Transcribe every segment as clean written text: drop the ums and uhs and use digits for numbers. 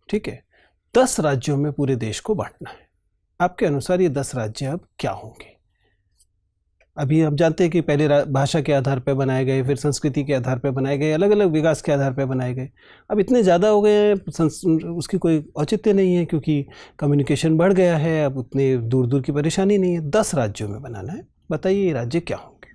ठीक है, 10 राज्यों में पूरे देश को बांटना है। आपके अनुसार ये 10 राज्य अब क्या होंगे? अभी आप जानते हैं कि पहले भाषा के आधार पर बनाए गए, फिर संस्कृति के आधार पर बनाए गए, अलग अलग विकास के आधार पर बनाए गए। अब इतने ज़्यादा हो गए हैं, उसकी कोई औचित्य नहीं है, क्योंकि कम्युनिकेशन बढ़ गया है, अब उतने दूर दूर की परेशानी नहीं है। 10 राज्यों में बनाना है। बताइए ये राज्य क्या होंगे?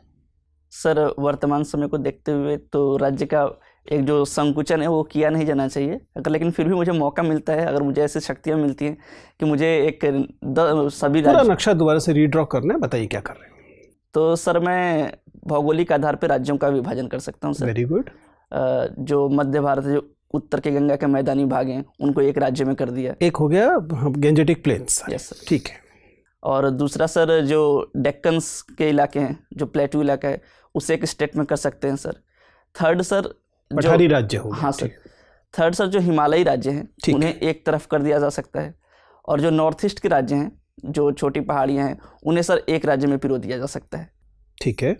सर, वर्तमान समय को देखते हुए तो राज्य का एक जो संकुचन है वो किया नहीं जाना चाहिए, अगर लेकिन फिर भी मुझे मौका मिलता है, अगर मुझे ऐसी शक्तियाँ मिलती हैं कि मुझे एक सभी पूरा राज्य नक्शा दोबारा से रीड्रॉ करना है। बताइए क्या कर रहे हैं? तो सर मैं भौगोलिक आधार पर राज्यों का विभाजन कर सकता हूँ सर। Very good. जो मध्य भारत, जो उत्तर के गंगा के मैदानी भाग हैं, उनको एक राज्य में कर दिया। एक हो गया गैंजेटिक प्लेन्स। Yes sir. ठीक है। और दूसरा सर, जो डेक्कन्स के इलाके हैं, जो प्लेटू इलाका है, उसे एक स्टेट में कर सकते हैं सर। थर्ड सर, पठारी राज्य हो गया। हाँ सर। थर्ड सर, जो हिमालयी राज्य हैं उन्हें एक तरफ कर दिया जा सकता है, और जो नॉर्थ ईस्ट के राज्य हैं, जो छोटी पहाड़ियाँ हैं, उन्हें सर एक राज्य में पिरो दिया जा सकता है। ठीक है।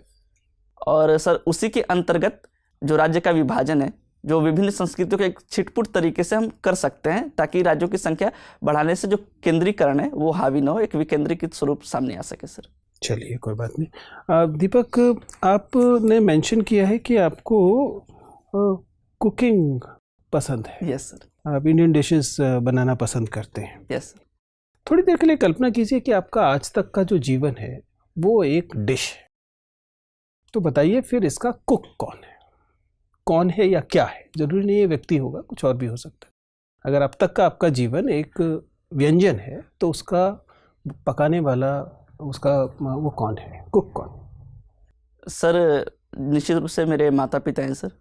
और सर उसी के अंतर्गत जो राज्य का विभाजन है, जो विभिन्न संस्कृतियों के एक छिटपुट तरीके से हम कर सकते हैं, ताकि राज्यों की संख्या बढ़ाने से जो केंद्रीकरण है वो हावी न हो, एक विकेंद्रीकृत स्वरूप सामने आ सके सर। चलिए कोई बात नहीं। दीपक, आपने मेंशन किया है कि आपको कुकिंग पसंद है। Yes sir. आप इंडियन डिशेस बनाना पसंद करते हैं। Yes sir. थोड़ी देर के लिए कल्पना कीजिए कि आपका आज तक का जो जीवन है वो एक डिश है। तो बताइए फिर इसका कुक कौन है या क्या है? जरूरी नहीं है व्यक्ति होगा, कुछ और भी हो सकता है। अगर अब तक का आपका जीवन एक व्यंजन है तो उसका पकाने वाला, उसका वो कौन है, कुक कौन? सर निश्चित रूप से मेरे माता पिता हैं सर।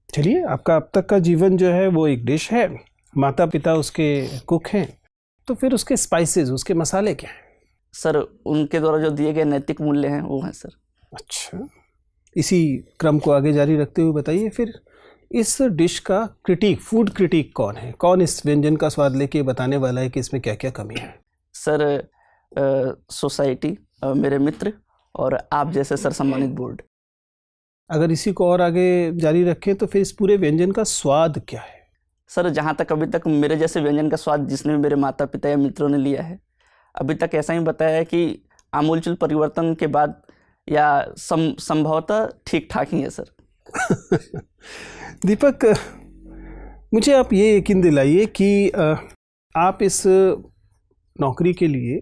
चलिए, आपका अब तक का जीवन जो है वो एक डिश है, माता पिता उसके कुक हैं, तो फिर उसके स्पाइसेस, उसके मसाले क्या हैं? सर उनके द्वारा जो दिए गए नैतिक मूल्य हैं वो हैं सर। अच्छा, इसी क्रम को आगे जारी रखते हुए बताइए फिर इस डिश का फूड क्रिटिक कौन है? कौन इस व्यंजन का स्वाद लेके बताने वाला है कि इसमें क्या क्या कमी है? सर सोसाइटी, मेरे मित्र और आप जैसे सर सम्मानित बोर्ड। अगर इसी को और आगे जारी रखें तो फिर इस पूरे व्यंजन का स्वाद क्या है? सर जहाँ तक अभी तक मेरे जैसे व्यंजन का स्वाद जिसने भी मेरे माता पिता या मित्रों ने लिया है, अभी तक ऐसा ही बताया है कि आमूलचूल परिवर्तन के बाद या संभवतः ठीक ठाक ही है सर। दीपक, मुझे आप ये यकीन दिलाइए कि आप इस नौकरी के लिए